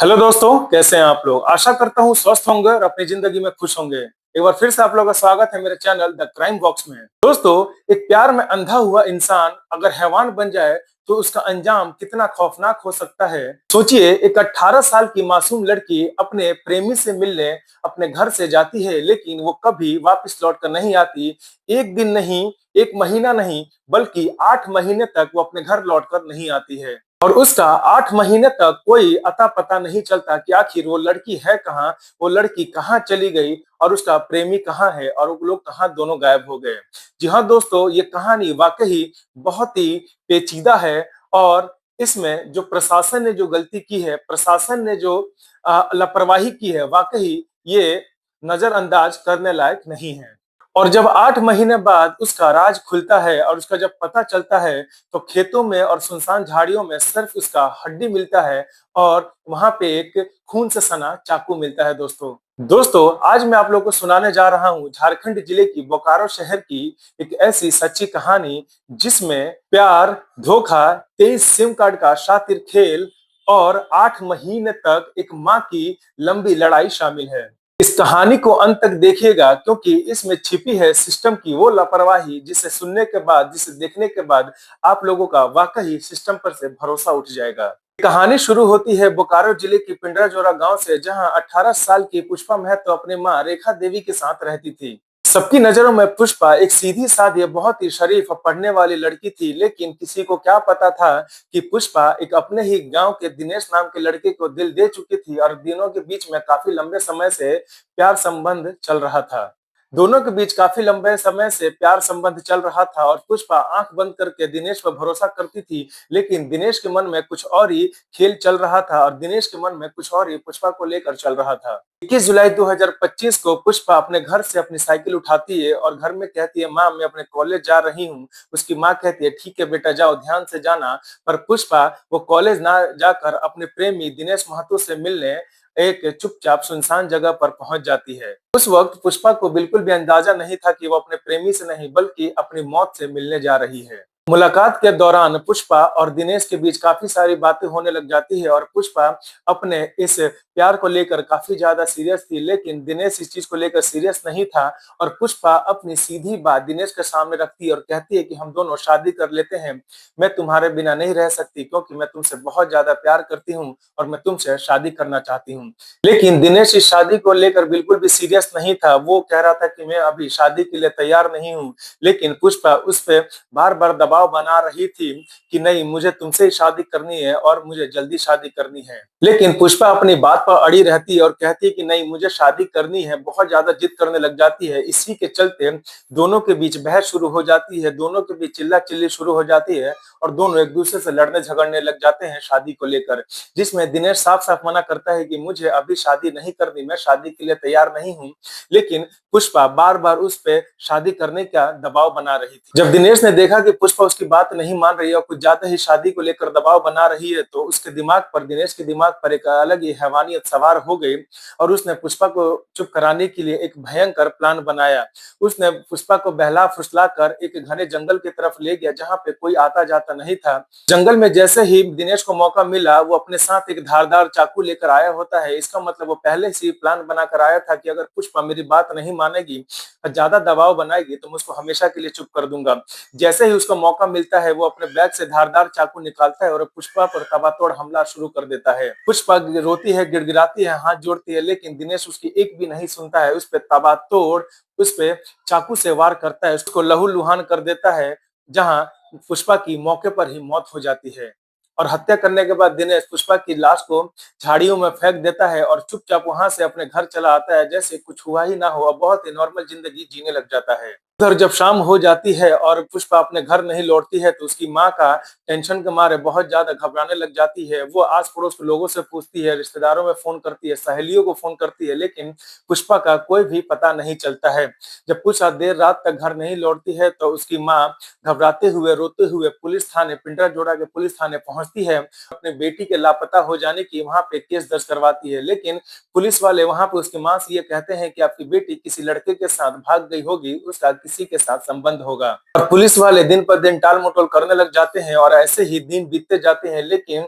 Hello दोस्तों, कैसे हैं आप लोग। आशा करता हूँ स्वस्थ होंगे और अपनी जिंदगी में खुश होंगे। एक बार फिर से आप लोगों का स्वागत है मेरे चैनल द क्राइम बॉक्स में। दोस्तों, एक प्यार में अंधा हुआ इंसान अगर हैवान बन जाए तो उसका अंजाम कितना खौफनाक हो सकता है। सोचिए, एक 18 साल की मासूम लड़की अपने प्रेमी से मिलने अपने घर से जाती है, लेकिन वो कभी वापस लौट कर नहीं आती। एक दिन नहीं, एक महीना नहीं, बल्कि 8 महीने तक वो अपने घर लौट कर नहीं आती है। और उसका 8 महीने तक कोई अता पता नहीं चलता कि आखिर वो लड़की है कहाँ, वो लड़की कहाँ चली गई और उसका प्रेमी कहाँ है और वो लोग कहाँ दोनों गायब हो गए। जी हाँ दोस्तों, ये कहानी वाकई बहुत ही पेचीदा है। और इसमें जो प्रशासन ने जो गलती की है, प्रशासन ने जो लापरवाही की है, वाकई ये नजरअंदाज करने लायक नहीं है। और जब 8 महीने बाद उसका राज खुलता है और उसका जब पता चलता है, तो खेतों में और सुनसान झाड़ियों में सिर्फ उसका हड्डी मिलता है और वहां पे एक खून से सना चाकू मिलता है। दोस्तों, आज मैं आप लोगों को सुनाने जा रहा हूँ झारखंड जिले की बोकारो शहर की एक ऐसी सच्ची कहानी, जिसमें प्यार, धोखा, 23 सिम कार्ड का शातिर खेल और 8 महीने तक एक माँ की लंबी लड़ाई शामिल है। इस कहानी को अंत तक देखिएगा, क्योंकि इसमें छिपी है सिस्टम की वो लापरवाही, जिसे सुनने के बाद, जिसे देखने के बाद आप लोगों का वाकई सिस्टम पर से भरोसा उठ जाएगा। कहानी शुरू होती है बोकारो जिले की पिंडराजोरा गांव से, जहां 18 साल की पुष्पा महतो अपनी मां रेखा देवी के साथ रहती थी। सबकी नजरों में पुष्पा एक सीधी साधी, बहुत ही शरीफ और पढ़ने वाली लड़की थी, लेकिन किसी को क्या पता था कि पुष्पा एक अपने ही गांव के दिनेश नाम के लड़के को दिल दे चुकी थी और दोनों के बीच में काफी लंबे समय से प्यार संबंध चल रहा था। दोनों के बीच काफी लंबे समय से प्यार संबंध चल रहा था और पुष्पा आंख बंद करके दिनेश पर भरोसा करती थी, लेकिन दिनेश के मन में कुछ और ही खेल चल रहा था और दिनेश के मन में कुछ और ही पुष्पा को लेकर चल रहा था। 21 जुलाई 2025 को पुष्पा अपने घर से अपनी साइकिल उठाती है और घर में कहती है, माँ मैं अपने कॉलेज जा रही हूँ। उसकी माँ कहती है, ठीक है बेटा जाओ, ध्यान से जाना। पर पुष्पा वो कॉलेज ना जाकर अपने प्रेमी दिनेश महतो से मिलने एक चुपचाप सुनसान जगह पर पहुंच जाती है। उस वक्त पुष्पा को बिल्कुल भी अंदाजा नहीं था कि वो अपने प्रेमी से नहीं, बल्कि अपनी मौत से मिलने जा रही है। मुलाकात के दौरान पुष्पा और दिनेश के बीच काफी सारी बातें होने लग जाती है और पुष्पा अपने इस प्यार को लेकर काफी ज्यादा सीरियस थी, लेकिन दिनेश इस चीज को लेकर सीरियस नहीं था। और पुष्पा अपनी सीधी बात दिनेश के सामने रखती है और कहती है कि हम दोनों शादी कर लेते हैं। मैं तुम्हारे बिना नहीं रह सकती, क्योंकि मैं तुमसे बहुत ज्यादा प्यार करती हूँ और मैं तुमसे शादी करना चाहती हूँ। लेकिन दिनेश इस शादी को लेकर बिल्कुल भी सीरियस नहीं था। वो कह रहा था कि मैं अभी शादी के लिए तैयार नहीं हूँ, लेकिन पुष्पा उस पर बार बार दबाव बना रही थी कि नहीं, मुझे तुमसे ही शादी करनी है और मुझे जल्दी शादी करनी है। लेकिन पुष्पा अपनी बात पर अड़ी रहती है और कहती है कि नहीं, मुझे शादी करनी है, बहुत ज्यादा जिद करने लग जाती है। इसी के चलते दोनों के बीच बहस शुरू हो जाती है, दोनों के बीच चिल्ला चिल्ली शुरू हो जाती है और दोनों एक दूसरे से लड़ने झगड़ने लग जाते हैं शादी को लेकर। जिसमें दिनेश साफ साफ मना करता है कि मुझे अभी शादी नहीं करनी, मैं शादी के लिए तैयार नहीं हूँ। लेकिन पुष्पा बार बार उस पे शादी करने का दबाव बना रही थी। जब दिनेश ने देखा कि पुष्पा उसकी बात नहीं मान रही है और कुछ ज्यादा ही शादी को लेकर दबाव बना रही है, तो उसके दिमाग पर, दिनेश के दिमाग पर एक अलग ही हैवानियत सवार हो गई और उसने पुष्पा को चुप कराने के लिए एक भयंकर प्लान बनाया। उसने पुष्पा को बहला फुसला कर एक घने जंगल की तरफ ले गया, जहाँ पे कोई आता जाता नहीं था। जंगल में जैसे ही दिनेश को मौका मिला, वो अपने साथ एक धारदार चाकू लेकर आया होता है। इसका मतलब वो पहले से ही प्लान बनाकर आया था कि अगर पुष्पा मेरी बात नहीं मानेगी, ज्यादा दबाव बनाएगी, तो मैं उसको हमेशा के लिए चुप कर दूंगा। जैसे ही उसको मौका मिलता है, वो अपने बैग से धारदार चाकू निकालता है और पुष्पा पर ताबड़तोड़ हमला शुरू कर देता है। पुष्पा रोती है, गिड़गिड़ाती है, हाथ जोड़ती है, लेकिन दिनेश उसकी एक भी नहीं सुनता है। उस पर ताबड़तोड़, उस पे चाकू से वार करता है, उसको लहूलुहान कर देता है, जहां पुष्पा की मौके पर ही मौत हो जाती है। और हत्या करने के बाद दिनेश पुष्पा की लाश को झाड़ियों में फेंक देता है और चुपचाप वहां से अपने घर चला आता है, जैसे कुछ हुआ ही ना हो, और बहुत ही नॉर्मल जिंदगी जीने लग जाता है। उधर जब शाम हो जाती है और पुष्पा अपने घर नहीं लौटती है, तो उसकी माँ का टेंशन के मारे बहुत ज्यादा घबराने लग जाती है। वो आस पड़ोस के लोगों से पूछती है, रिश्तेदारों में फोन करती है, सहेलियों को फोन करती है, लेकिन पुष्पा का कोई भी पता नहीं चलता है। जब पुष्पा देर रात तक घर नहीं लौटती है, तो उसकी माँ घबराते हुए, रोते हुए पुलिस थाने, पिंडराजोरा के पुलिस थाने पहुंचती है। अपने बेटी के लापता हो जाने की वहां पे केस दर्ज करवाती है, लेकिन पुलिस वाले वहां पे उसकी मां से ये कहते हैं कि आपकी बेटी किसी लड़के के साथ भाग गई होगी, उसका किसी के साथ संबंध होगा। और पुलिस वाले दिन पर दिन टाल मटोल करने लग जाते हैं और ऐसे ही दिन बीतते जाते हैं। लेकिन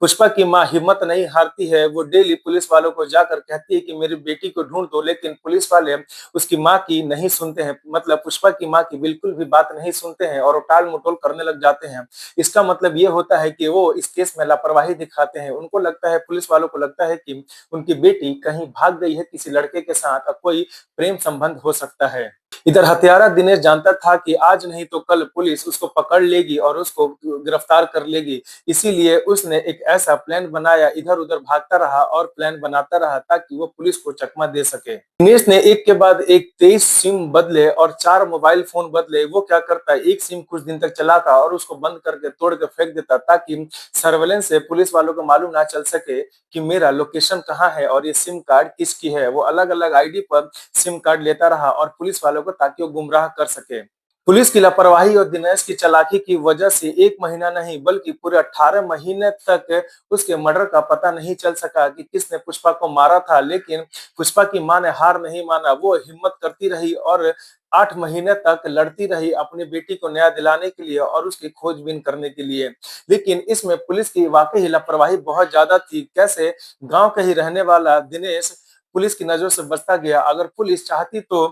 पुष्पा की माँ हिम्मत नहीं हारती है, वो डेली पुलिस वालों को जाकर कहती है कि मेरी बेटी को ढूंढ दो, लेकिन पुलिस वाले उसकी माँ की नहीं सुनते हैं, मतलब पुष्पा की माँ की बिल्कुल भी बात नहीं सुनते हैं और वो टाल मटोल करने लग जाते हैं। इसका मतलब ये होता है कि वो इस केस में लापरवाही दिखाते हैं। उनको लगता है, पुलिस वालों को लगता है कि उनकी बेटी कहीं भाग गई है किसी लड़के के साथ और कोई प्रेम संबंध हो सकता है। इधर हत्यारा दिनेश जानता था कि आज नहीं तो कल पुलिस उसको पकड़ लेगी और उसको गिरफ्तार कर लेगी। इसीलिए उसने एक ऐसा प्लान बनाया, इधर उधर भागता रहा और प्लान बनाता रहा ताकि वो पुलिस को चकमा दे सके। दिनेश ने एक के बाद एक 23 सिम बदले और 4 मोबाइल फोन बदले। वो क्या करता, एक सिम कुछ दिन तक चलाता और उसको बंद करके तोड़ के फेंक देता ताकि सर्वेलेंस से पुलिस वालों को मालूम ना चल सके कि मेरा लोकेशन कहाँ है और ये सिम कार्ड किसकी है। वो अलग अलग आईडी पर सिम कार्ड लेता रहा और पुलिस वालों को ताकि वो गुमराह कर सके। पुलिस की लापरवाही और दिनेश की चालाकी की वजह से 1 महीना नहीं बल्कि पूरे 18 महीने तक उसके मर्डर का पता नहीं चल सका कि किसने पुष्पा को मारा था। लेकिन पुष्पा की मां ने हार नहीं माना, वो हिम्मत करती रही और 8 महीने तक लड़ती रही अपनी बेटी को न्याय दिलाने के लिए और उसकी खोजबीन करने के लिए। लेकिन इसमें पुलिस की वाकई लापरवाही बहुत ज्यादा थी। कैसे गांव का ही रहने वाला दिनेश पुलिस की नजरों से बचता गया। अगर पुलिस चाहती तो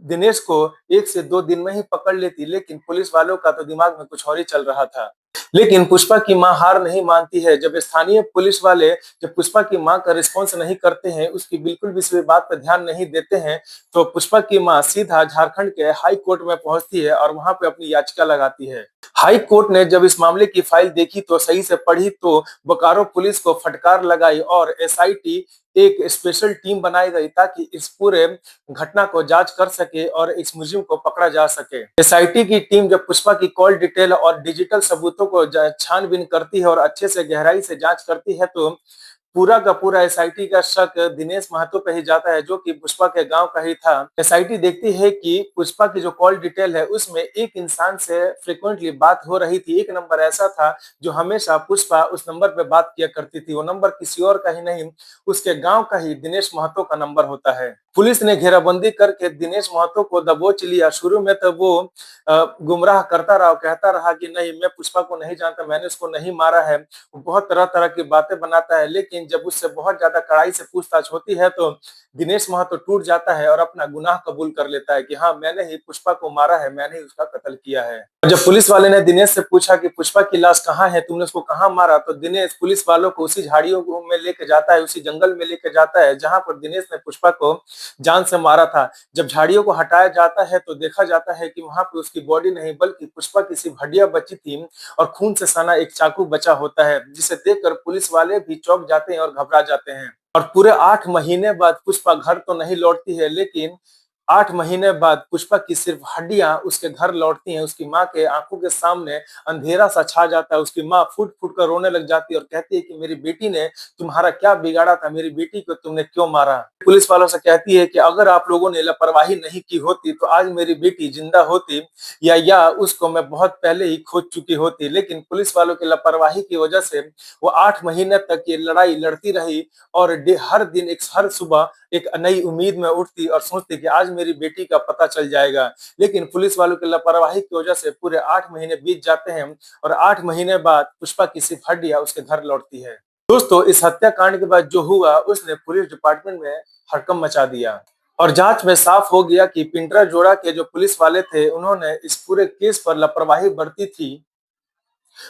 दिनेश को 1 से 2 दिन में ही पकड़ लेती, लेकिन पुलिस वालों का तो दिमाग में कुछ और ही चल रहा था। लेकिन पुष्पा की मां हार नहीं मानती है। जब स्थानीय पुलिस वाले जब पुष्पा की मां का रिस्पॉन्स नहीं करते हैं, उसकी बिल्कुल भी इस बात पर ध्यान नहीं देते हैं, तो पुष्पा की मां सीधा झारखंड के हाई कोर्ट में पहुंचती है और वहां पे अपनी याचिका लगाती है। हाई कोर्ट ने जब इस मामले की फाइल देखी तो सही से पढ़ी तो बोकारो पुलिस को फटकार लगाई और एसआईटी एक स्पेशल टीम बनाई गई ताकि इस पूरे घटना को जांच कर सके और इस मुजरिम को पकड़ा जा सके। एसआईटी की टीम जब पुष्पा की कॉल डिटेल और डिजिटल सबूतों को छानबीन करती है और अच्छे से गहराई से जांच करती है तो पूरा का पूरा एसआईटी का शक दिनेश महतो पे ही जाता है, जो कि पुष्पा के गांव का ही था। एसआईटी देखती है कि पुष्पा की जो कॉल डिटेल है उसमें एक इंसान से फ्रिक्वेंटली बात हो रही थी। एक नंबर ऐसा था जो हमेशा पुष्पा उस नंबर पे बात किया करती थी। वो नंबर किसी और का ही नहीं, उसके गांव का ही दिनेश महतो का नंबर होता है। पुलिस ने घेराबंदी करके दिनेश महतो को दबोच लिया। शुरू में तो वो गुमराह करता रहा, कहता रहा कि नहीं, मैं पुष्पा को नहीं जानता, मैंने उसको नहीं मारा है। वो बहुत तरह तरह की बातें बनाता है, लेकिन जब उससे बहुत ज्यादा कड़ाई से पूछताछ होती है तो दिनेश महतो टूट जाता है और अपना गुनाह कबूल कर लेता है कि हाँ, मैंने ही पुष्पा को मारा है, मैंने ही उसका कत्ल किया है। जब पुलिस वाले ने दिनेश से पूछा कि पुष्पा की लाश कहाँ है, तुमने उसको कहाँ मारा, तो दिनेश पुलिस वालों को उसी झाड़ियों में लेके जाता है, उसी जंगल में लेके जाता है जहां पर दिनेश ने पुष्पा को जान से मारा था। जब झाड़ियों को हटाया जाता है तो देखा जाता है कि वहां पे उसकी बॉडी नहीं बल्कि पुष्पा की सिर्फ हड्डियां बची थी और खून से सना एक चाकू बचा होता है, जिसे देखकर पुलिस वाले भी चौंक जाते हैं और घबरा जाते हैं। और पूरे 8 महीने बाद पुष्पा घर तो नहीं लौटती है, लेकिन 8 महीने बाद पुष्पा की सिर्फ हड्डियां उसके घर लौटती हैं। उसकी माँ के आंखों के सामने अंधेरा सा छा जाता है। उसकी माँ फूट फूट कर रोने लग जाती है और कहती है कि मेरी बेटी ने तुम्हारा क्या बिगाड़ा था, मेरी बेटी को तुमने क्यों मारा। पुलिस वालों से कहती है कि अगर आप लोगों ने लापरवाही नहीं की होती तो आज मेरी बेटी जिंदा होती या उसको मैं बहुत पहले ही खोज चुकी होती। लेकिन पुलिस वालों की लापरवाही की वजह से वो 8 महीने तक ये लड़ाई लड़ती रही और हर दिन हर सुबह एक नई उम्मीद में उठती और सोचती कि आज मेरी बेटी का पता चल जाएगा। लेकिन पुलिस वालों की लापरवाही की वजह से पूरे 8 महीने बीत जाते हैं और 8 महीने बाद पुष्पा की सिर्फ हड्डियां उसके घर लौटती है। दोस्तों, इस हत्याकांड के बाद जो हुआ उसने पुलिस डिपार्टमेंट में हड़कंप मचा दिया और जांच में साफ हो गया कि पिंटरा जोड़ा के जो पुलिस वाले थे उन्होंने इस पूरे केस पर लापरवाही बरती थी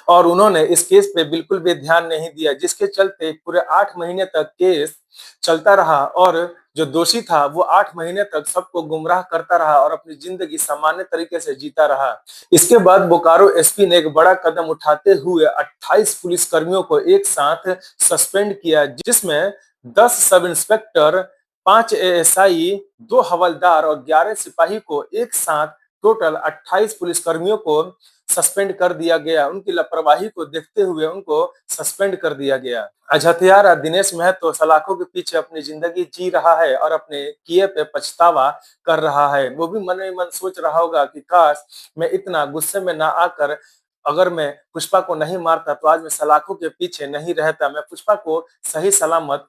और उन्होंने इस केस पे बिल्कुल भी ध्यान नहीं दिया, जिसके चलते पूरे 8 महीने तक केस चलता रहा और जो दोषी था वो 8 महीने तक सबको गुमराह करता रहा और अपनी जिंदगी सामान्य तरीके से जीता रहा। इसके बाद बोकारो एसपी ने एक बड़ा कदम उठाते हुए 28 पुलिस कर्मियों को एक साथ सस्पेंड किया, जिसमें 10 सब इंस्पेक्टर, 5 एएसआई, 2 हवलदार और 11 सिपाही को एक साथ टोटल 28 पुलिस कर्मियों को सस्पेंड कर दिया गया। उनकी लापरवाही को देखते हुए उनको सस्पेंड कर दिया गया। आज हत्यारा दिनेश महतो सलाखों के पीछे अपनी जिंदगी जी रहा है और अपने किए पे पछतावा कर रहा है। वो भी मन ही मन सोच रहा होगा कि काश मैं इतना गुस्से में ना आकर अगर मैं पुष्पा को नहीं मारता तो आज मैं सलाखों के पीछे नहीं रहता, मैं पुष्पा को सही सलामत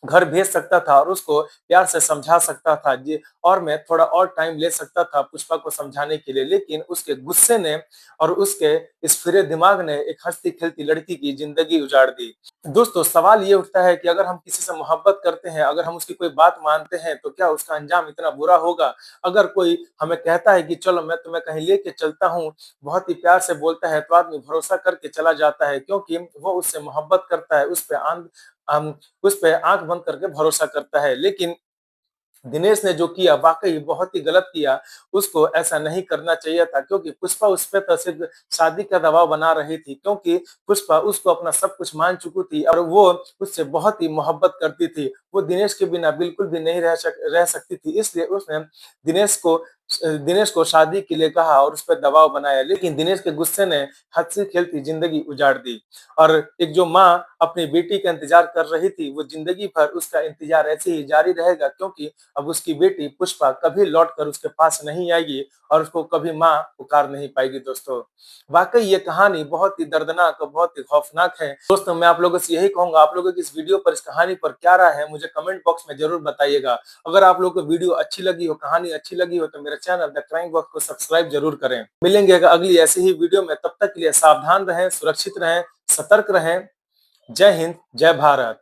घर भेज सकता था और उसको प्यार से समझा सकता था जी, और मैं थोड़ा और टाइम ले सकता था पुष्पा को समझाने के लिए, लेकिन उसके गुस्से ने और उसके इस फिरे दिमाग ने एक हँसती-खेलती लड़की की ज़िंदगी उजाड़ दी। दोस्तों, सवाल ये उठता है कि अगर हम किसी से मोहब्बत करते हैं, अगर हम उसकी कोई बात मानते हैं, तो क्या उसका अंजाम इतना बुरा होगा? अगर कोई हमें कहता है कि चलो मैं तुम्हें कहीं लेके चलता हूँ, बहुत ही प्यार से बोलता है, तो आदमी भरोसा करके चला जाता है क्योंकि वो उससे मोहब्बत करता है, अम, उस पे आँख बंद करके भरोसा करता है। लेकिन दिनेश ने जो किया वाक़ई बहुत ही गलत किया, उसको ऐसा नहीं करना चाहिए था क्योंकि पुष्पा उस पे तो सिर्फ़ शादी का दबाव बना रही थी क्योंकि पुष्पा उसको अपना सब कुछ मान चुकी थी और वो उससे बहुत ही मोहब्बत करती थी। वो दिनेश के बिना बिल्कुल भी नहीं रह सकती थी, इसलिए उसने दिनेश को दिनेश को शादी के लिए कहा और उस पे दबाव बनाया, लेकिन दिनेश के गुस्से ने हँसी-खेलती ज़िंदगी उजाड़ दी। और एक जो माँ अपनी बेटी का इंतज़ार कर रही थी, वो ज़िंदगी भर उसका इंतज़ार ऐसे ही जारी रहेगा क्योंकि अब उसकी बेटी पुष्पा कभी लौटकर उसके पास नहीं आएगी और उसको कभी माँ पुकार नहीं पाएगी दोस्तों। वाक़ई ये कहानी बहुत ही दर्दनाक और बहुत ही खौफनाक है। दोस्तों, मैं आप लोगों से यही कहूँगा, आप लोगों की इस वीडियो पर, इस कहानी पर क्या राय है मुझे कमेंट बॉक्स में ज़रूर बताइएगा। अगर आप लोगों को वीडियो अच्छी लगी हो, कहानी अच्छी लगी हो तो मेरे चैनल द क्राइम बॉक्स को सब्सक्राइब ज़रूर करें। मिलेंगे अगली ऐसी ही वीडियो में, तब तक के लिए सावधान रहें, सुरक्षित रहें, सतर्क रहें। जय हिंद, जय भारत।